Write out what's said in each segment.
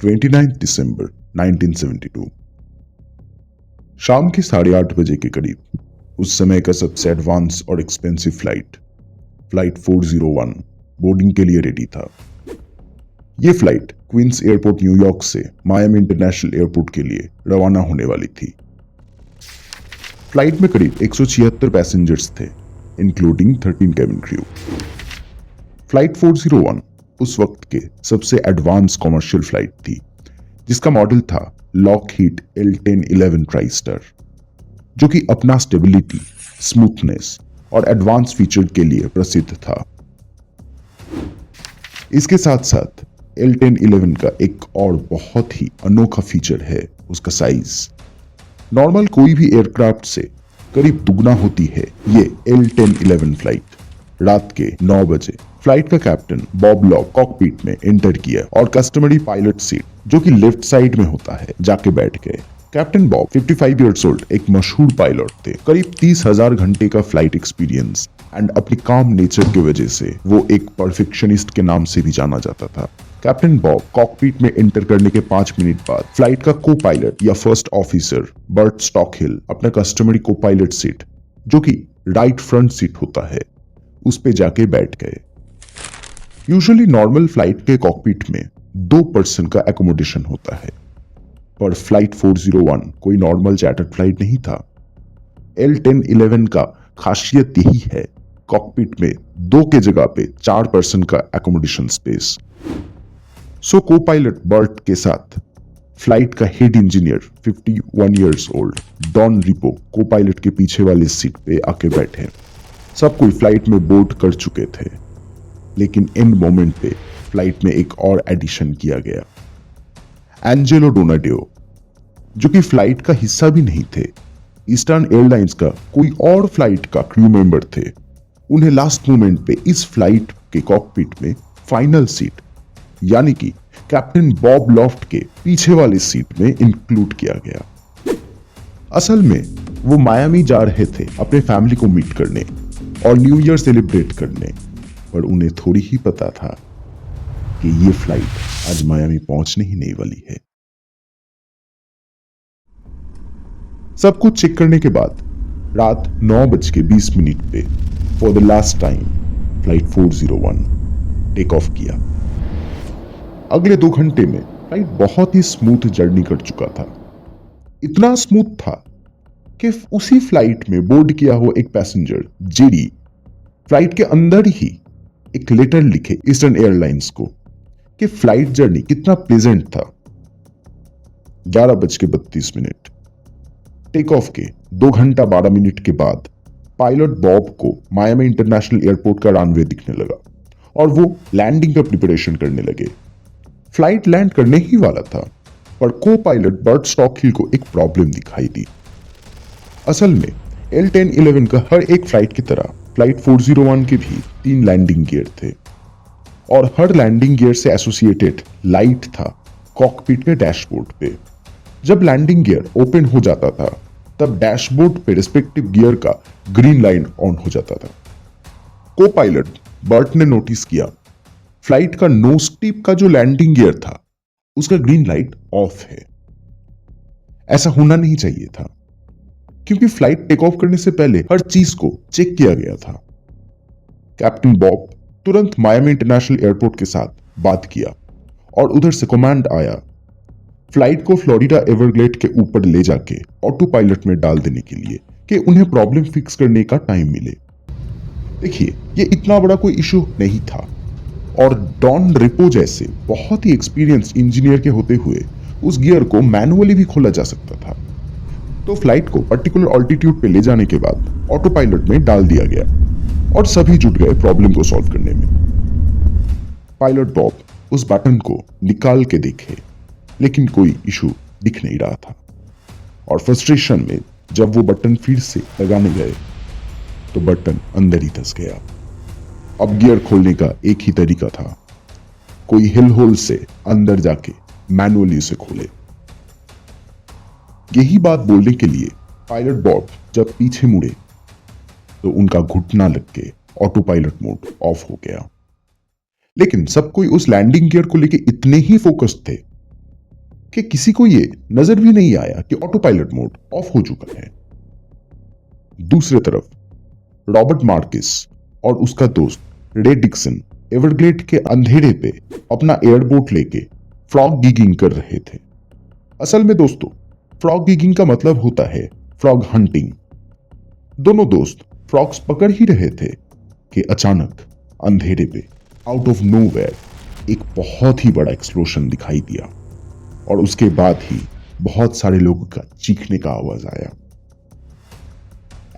29 दिसंबर 1972। शाम के 8:30 बजे के करीब उस समय का सबसे एडवांस और एक्सपेंसिव फ्लाइट 401 बोर्डिंग के लिए रेडी था। यह फ्लाइट क्वींस एयरपोर्ट न्यूयॉर्क से मायामी इंटरनेशनल एयरपोर्ट के लिए रवाना होने वाली थी। फ्लाइट में करीब 176 पैसेंजर्स थे, इंक्लूडिंग 13 केबिन क्रू। फ्लाइट 401 उस वक्त के सबसे एडवांस कॉमर्शियल फ्लाइट थी, जिसका मॉडल था लॉकहीड L1011 ट्राइस्टर, जो कि अपना स्टेबिलिटी, स्मूथनेस और एडवांस फीचर के लिए प्रसिद्ध था। इसके साथ साथ L1011 का एक और बहुत ही अनोखा फीचर है उसका साइज। नॉर्मल कोई भी एयरक्राफ्ट से करीब दुगना होती है ये L1011 फ्लाइट। रात के 9 बजे फ्लाइट का कैप्टन बॉब लॉक कॉकपिट में एंटर किया और कस्टमरी पायलट सीट, जो कि लेफ्ट साइड में होता है, जाके बैठ गए। कैप्टन बॉब 55 इयर्स ओल्ड एक मशहूर पायलट थे। करीब 30,000 घंटे का फ्लाइट एक्सपीरियंस एंड अपनी काम नेचर की वजह से वो एक परफेक्शनिस्ट के नाम से भी जाना जाता था। कैप्टन बॉब कॉकपिट में एंटर करने के 5 मिनट बाद फ्लाइट का को पायलट या फर्स्ट ऑफिसर बर्ट स्टॉकहिल अपना कस्टमरी को पायलट सीट, जो कि राइट फ्रंट सीट होता है, उस पे जाके बैठ गए। यूजुअली नॉर्मल फ्लाइट के कॉकपिट में 2 पर्सन का एकोमोडेशन होता है, पर फ्लाइट 401 कोई नॉर्मल चार्टर्ड फ्लाइट नहीं था। L1011 का खासियत यही है, कॉकपिट में 2 के जगह पे 4 पर्सन का एकोमोडेशन स्पेस। सो को पायलट बर्ट के साथ फ्लाइट का head engineer 51 years old Don Repo को पायलट के पीछे वाले सीट पे आके बैठे। सब कोई फ्लाइट में बोर्ड कर चुके थे, लेकिन एंड मोमेंट पे फ्लाइट में एक और एडिशन किया गया। एंजेलो डोनाडियो, जो कि फ्लाइट का हिस्सा भी नहीं थे, ईस्टर्न एयरलाइंस का कोई और फ्लाइट का क्रू मेंबर थे, उन्हें लास्ट मोमेंट पे इस फ्लाइट के कॉकपिट में फाइनल सीट यानी कि कैप्टन बॉब लॉफ्ट के पीछे वाली सीट में इंक्लूड किया गया। असल में वो मायामी जा रहे थे अपने फैमिली को मीट करने और न्यू ईयर सेलिब्रेट करने, पर उन्हें थोड़ी ही पता था कि ये फ्लाइट आज मायामी पहुंचने ही नहीं वाली है। सब कुछ चेक करने के बाद रात 9:20 पे for the last time flight 401 take off किया। अगले 2 घंटे में फ्लाइट बहुत ही स्मूथ जर्नी कर चुका था। इतना स्मूथ था कि उसी फ्लाइट में बोर्ड किया हुआ एक पैसेंजर जेडी फ्लाइट के अंदर ही एक लेटर लिखे ईस्टर्न एयरलाइंस को कि फ्लाइट जर्नी कितना प्लेजेंट था। 11:32 टेक ऑफ के 2 घंटा 12 मिनट के बाद पायलट बॉब को मायामी इंटरनेशनल एयरपोर्ट का रनवे दिखने लगा और वो लैंडिंग का प्रिपरेशन करने लगे। फ्लाइट लैंड करने ही वाला था, पर को पायलट बर्ट स्टॉकहिल को एक प्रॉब्लम दिखाई दी। असल में L1011 का हर एक फ्लाइट की तरह फ्लाइट 401 के भी 3 लैंडिंग गियर थे और हर लैंडिंग गियर से एसोसिएटेड लाइट था कॉकपिट के डैशबोर्ड पे। जब लैंडिंग गियर ओपन हो जाता था, तब डैशबोर्ड पे रिस्पेक्टिव गियर का ग्रीन लाइन ऑन हो जाता था। को पायलट बर्ट ने नोटिस किया फ्लाइट का नोज टिप का जो लैंडिंग गियर था, उसका ग्रीन लाइट ऑफ है। ऐसा होना नहीं चाहिए था, क्योंकि फ्लाइट टेक ऑफ करने से पहले हर चीज को चेक किया गया था। कैप्टन बॉब तुरंत मायामी इंटरनेशनल एयरपोर्ट के साथ बात किया और उधर से कमांड आया फ्लाइट को फ्लोरिडा एवरग्लेड के ऊपर ले जाके ऑटो पायलट में डाल देने के लिए कि उन्हें प्रॉब्लम फिक्स करने का टाइम मिले। देखिए, ये इतना बड़ा कोई इशू नहीं था और डॉन रिपो जैसे बहुत ही एक्सपीरियंस इंजीनियर के होते हुए उस गियर को मैनुअली भी खोला जा सकता था। तो फ्लाइट को पर्टिकुलर ऑल्टीट्यूड पे ले जाने के बाद ऑटो पायलट में डाल दिया गया और सभी जुट गए प्रॉब्लम को सॉल्व करने में। पायलट बॉब उस बटन को निकाल के देखे, लेकिन कोई इशू दिख नहीं रहा था और फ्रस्ट्रेशन में जब वो बटन फिर से लगाने गए तो बटन अंदर ही धंस गया। अब गियर खोलने का एक ही तरीका था, कोई हिल होल से अंदर जाके मैनुअली उसे खोले। यही बात बोलने के लिए पायलट बॉब जब पीछे मुड़े तो उनका घुटना लग के ऑटो पायलट मोड ऑफ हो गया। लेकिन सब कोई उस लैंडिंग गियर को लेके इतने ही फोकस्ड थे कि किसी को ये नजर भी नहीं आया कि ऑटो पायलट मोड ऑफ हो चुका है। दूसरी तरफ रॉबर्ट मार्किस और उसका दोस्त रे डिक्सन एवरग्लेड के अंधेरे पे अपना एयरबोट लेके फ्रॉग गिगिंग कर रहे थे। असल में दोस्तों, फ्रॉग गिगिंग का मतलब होता है फ्रॉग हंटिंग। दोनों दोस्त फ्रॉग्स पकड़ ही रहे थे कि अचानक अंधेरे पे आउट ऑफ नोवेयर एक बहुत ही बड़ा एक्सप्लोशन दिखाई दिया और उसके बाद ही बहुत सारे लोगों का चीखने का आवाज आया।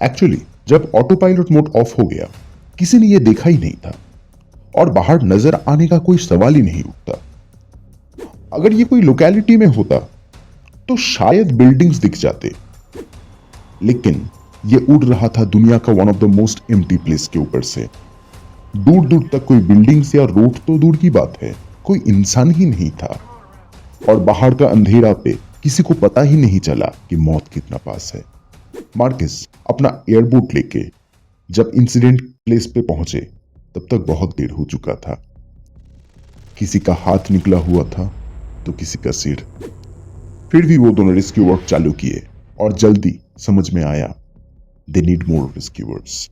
एक्चुअली जब ऑटो पायलट मोड ऑफ हो गया, किसी ने यह देखा ही नहीं था और बाहर नजर आने का कोई सवाल ही नहीं उठता। अगर ये कोई लोकेलिटी में होता तो शायद बिल्डिंग्स दिख जाते, लेकिन ये उड़ रहा था दुनिया का one of the most empty place के ऊपर से। दूर दूर तक कोई बिल्डिंग्स या रोड तो दूर की बात है, कोई इंसान ही नहीं था और बाहर का अंधेरा पे किसी को पता ही नहीं चला कि मौत कितना पास है। मार्किस अपना एयरबोट लेके जब इंसिडेंट प्लेस पे पहुंचे तब तक बहुत देर हो चुका था। किसी का हाथ निकला हुआ था तो किसी का सिर। फिर भी वो दोनों रेस्क्यू वर्क चालू किए और जल्दी समझ में आया they need more rescuers.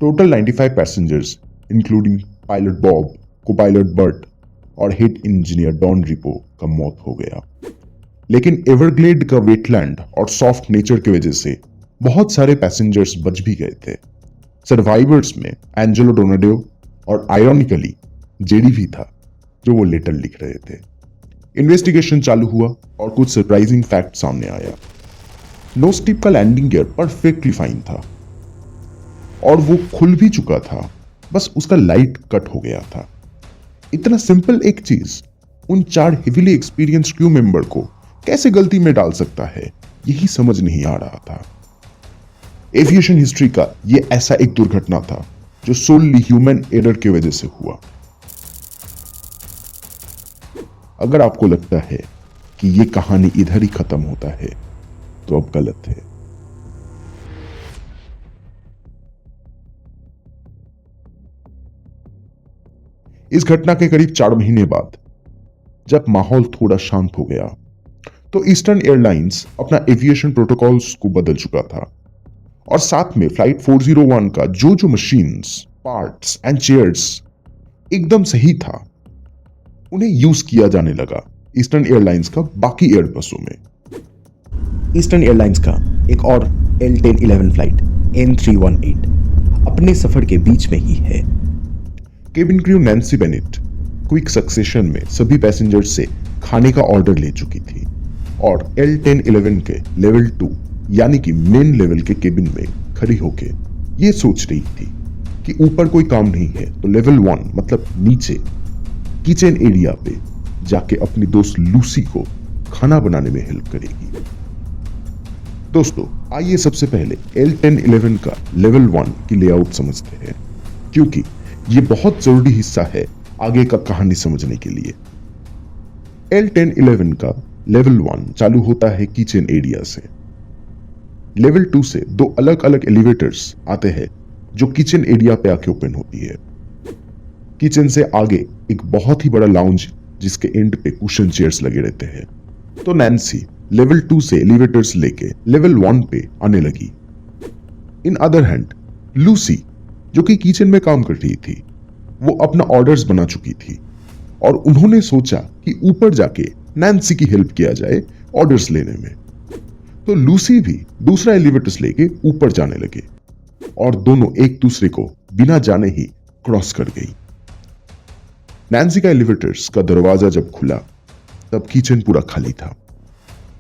Total 95 passengers including pilot Bob, को पायलट बर्ट और हेड इंजीनियर डॉन रिपो का मौत हो गया। लेकिन एवरग्लेड का वेटलैंड और सॉफ्ट नेचर की वजह से बहुत सारे पैसेंजर्स बच भी गए थे। सर्वाइवर्स में एंजेलो डोनाडियो और आयरॉनिकली जेडी भी था, जो वो लेटर लिख रहे थे। इन्वेस्टिगेशन चालू हुआ और कुछ सरप्राइजिंग फैक्ट सामने आया। नोज टिप का लैंडिंग गियर परफेक्टली फाइन था और वो खुल भी चुका था, बस उसका लाइट कट हो गया था। इतना सिंपल एक चीज उन 4 हेवीली एक्सपीरियंस्ड क्रू मेंबर को कैसे गलती में डाल सकता है, यही समझ नहीं आ रहा था। एविएशन हिस्ट्री का ये ऐसा एक दुर्घटना था जो सोलली ह्यूमन एरर की वजह से हुआ। अगर आपको लगता है कि ये कहानी इधर ही खत्म होता है तो अब गलत है। इस घटना के करीब 4 महीने बाद जब माहौल थोड़ा शांत हो गया तो ईस्टर्न एयरलाइंस अपना एविएशन प्रोटोकॉल्स को बदल चुका था और साथ में फ्लाइट 401 का जो मशीन्स, पार्ट्स एंड चेयर्स एकदम सही था, उन्हें यूज किया जाने लगा ईस्टर्न एयरलाइंस का बाकी एयरबसों में। ईस्टर्न एयरलाइंस का एक और L1011 फ्लाइट N318 अपने सफर के बीच में ही है। Cabin crew Nancy Bennett quick succession में सभी पैसेंजर्स से खाने का ऑर्डर ले चुकी थी और L1011 के लेवल 2 यानी कि मेन लेवल के केबिन में खड़ी होके ये सोच रही थी कि ऊपर कोई काम नहीं है तो लेवल 1 मतलब नीचे किचन एरिया पे जाके अपनी दोस्त लूसी को खाना बनाने में हेल्प करेगी। दोस्तों, आइए सबसे पहले L1011 का लेवल 1 की लेआउट समझते हैं, क्योंकि ये बहुत जरूरी हिस्सा है आगे का कहानी समझने के लिए। L1011 का लेवल 1 चालू होता है किचन एरिया से। लेवल 2 से 2 अलग अलग एलिवेटर्स आते हैं जो किचन एरिया पे आके ओपन होती है। किचन से आगे एक बहुत ही बड़ा लाउंज जिसके एंड पे कुशन चेयर्स लगे रहते हैं। तो नैन्सी लेवल 2 से एलिवेटर्स लेके लेवल 1 पे आने लगी। इन अदर हैंड लूसी, जो कि किचन में काम कर रही थी, वो अपना ऑर्डर्स बना चुकी थी और उन्होंने सोचा कि ऊपर जाके नैन्सी की हेल्प किया जाए ऑर्डर्स लेने में। तो लूसी भी दूसरा एलिवेटर्स लेके ऊपर जाने लगे और दोनों एक दूसरे को बिना जाने ही क्रॉस कर गई। नैन्सी का एलिवेटर्स का दरवाजा जब खुला तब किचन पूरा खाली था।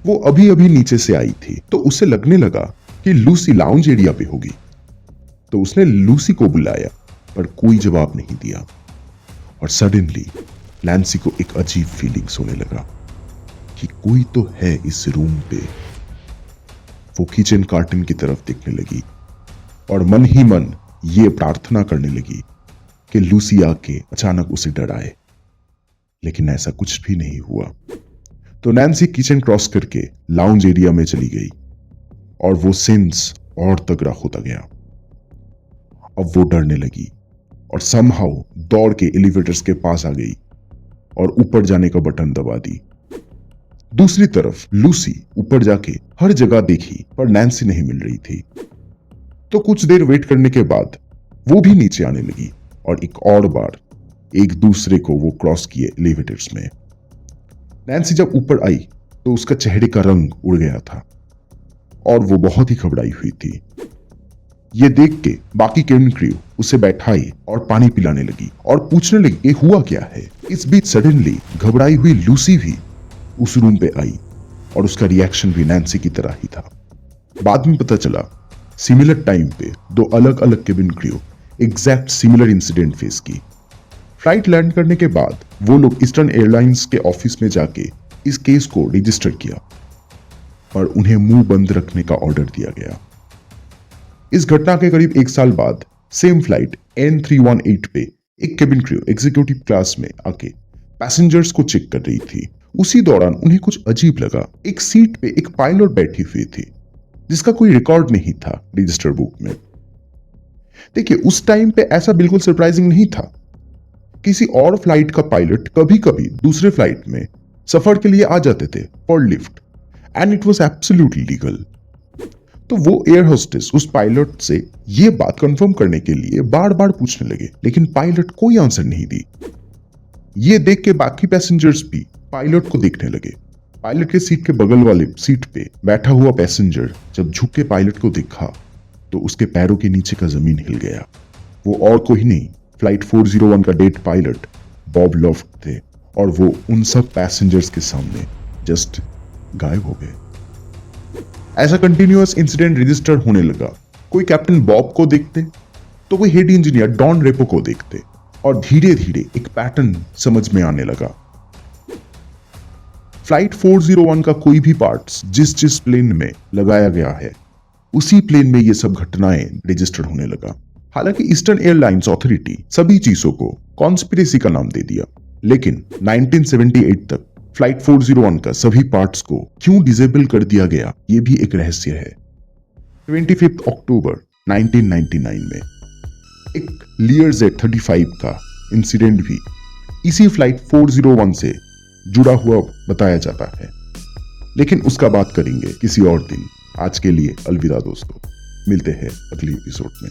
वो अभी अभी नीचे से आई थी तो उसे लगने लगा कि लूसी लाउंज एरिया पे होगी, तो उसने लूसी को बुलाया पर कोई जवाब नहीं दिया और सडनली नैन्सी को एक अजीब फीलिंग्स होने लगा कि कोई तो है इस रूम पे। वो किचन कार्टन की तरफ देखने लगी और मन ही मन ये प्रार्थना करने लगी कि लूसी आके अचानक उसे डराए, लेकिन ऐसा कुछ भी नहीं हुआ। तो नैन्सी किचन क्रॉस करके लाउंज एरिया में चली गई और वो सेंस और तगड़ा होता गया। अब वो डरने लगी और समहाउ दौड़ के एलिवेटर्स के पास आ गई और ऊपर जाने का बटन दबा दी। दूसरी तरफ लूसी ऊपर जाके हर जगह देखी पर नैन्सी नहीं मिल रही थी। तो कुछ देर वेट करने के बाद वो भी नीचे आने लगी और एक और बार एक दूसरे को वो क्रॉस किए एलिवेटर्स में। नैन्सी जब ऊपर आई तो उसका चेहरे का रंग उड़ गया था और वो बहुत ही घबराई हुई थी। ये देख के बाकी केबिन क्रू उसे बैठाई और पानी पिलाने लगी और पूछने लगी ये हुआ क्या है। इस बीच सडनली घबराई हुई लूसी भी उस रूम पे आई और उसका रिएक्शन भी नैन्सी की तरह ही था। बाद में पता चला सिमिलर टाइम पे दो अलग अलग cabin crew exact similar incident face की। फ्लाइट लैंड करने के बाद वो लोग ईस्टर्न एयरलाइंस के ऑफिस में जाके इस केस को रजिस्टर किया पर उन्हें मुंह बंद रखने का ऑर्डर दिया गया। इस घटना के करीब एक साल बाद सेम फ्लाइट N318 पे एक केबिन क्रू एग्जीक्यूटिव क्लास में आके पैसेंजर्स को चेक कर रही थी। उसी दौरान उन्हें कुछ अजीब लगा। एक सीट पे एक पायलट बैठी हुई थी जिसका कोई रिकॉर्ड नहीं था रजिस्टर बुक में। देखिए उस टाइम पे ऐसा बिल्कुल सरप्राइजिंग नहीं था। किसी और फ्लाइट का पायलट कभी कभी दूसरे फ्लाइट में सफर के लिए आ जाते थे for lift and it was absolutely legal. तो वो एयर होस्टेस उस पायलट से ये बात कंफर्म करने के लिए बार बार पूछने लगे लेकिन पायलट कोई आंसर नहीं दी। ये देख के बाकी पैसेंजर्स भी पायलट को देखने लगे। पायलट के सीट के बगल वाले सीट पे बैठा हुआ पैसेंजर जब झुक के पायलट को देखा तो उसके पैरों के नीचे का जमीन हिल गया। वो और कोई नहीं फ्लाइट 401 का डेड पायलट बॉब लॉफ्ट थे और वो उन सब पैसेंजर्स के सामने जस्ट गायब हो गए। ऐसा कंटिन्यूअस इंसिडेंट रजिस्टर होने लगा। कोई कैप्टन बॉब को देखते तो कोई हेड इंजीनियर डॉन रेपो को देखते और धीरे धीरे एक पैटर्न समझ में आने लगा। फ्लाइट 401 का कोई भी पार्ट्स जिस जिस प्लेन में लगाया गया है उसी प्लेन में ये सब घटनाएं रजिस्टर होने लगा। हालांकि ईस्टर्न एयरलाइंस अथॉरिटी सभी चीजों को कॉन्स्पिरेसी का नाम दे दिया लेकिन 1978 तक फ्लाइट 401 का सभी पार्ट्स को क्यों डिसेबल कर दिया गया ये भी एक रहस्य है। 25 अक्टूबर 1999 में एक लियरजेट 35 का इंसिडेंट भी इसी फ्लाइट 401 से जुड़ा हुआ बताया जाता है लेकिन उसका बात करेंगे किसी और दिन। आज के लिए अलविदा दोस्तों, मिलते हैं अगले एपिसोड में।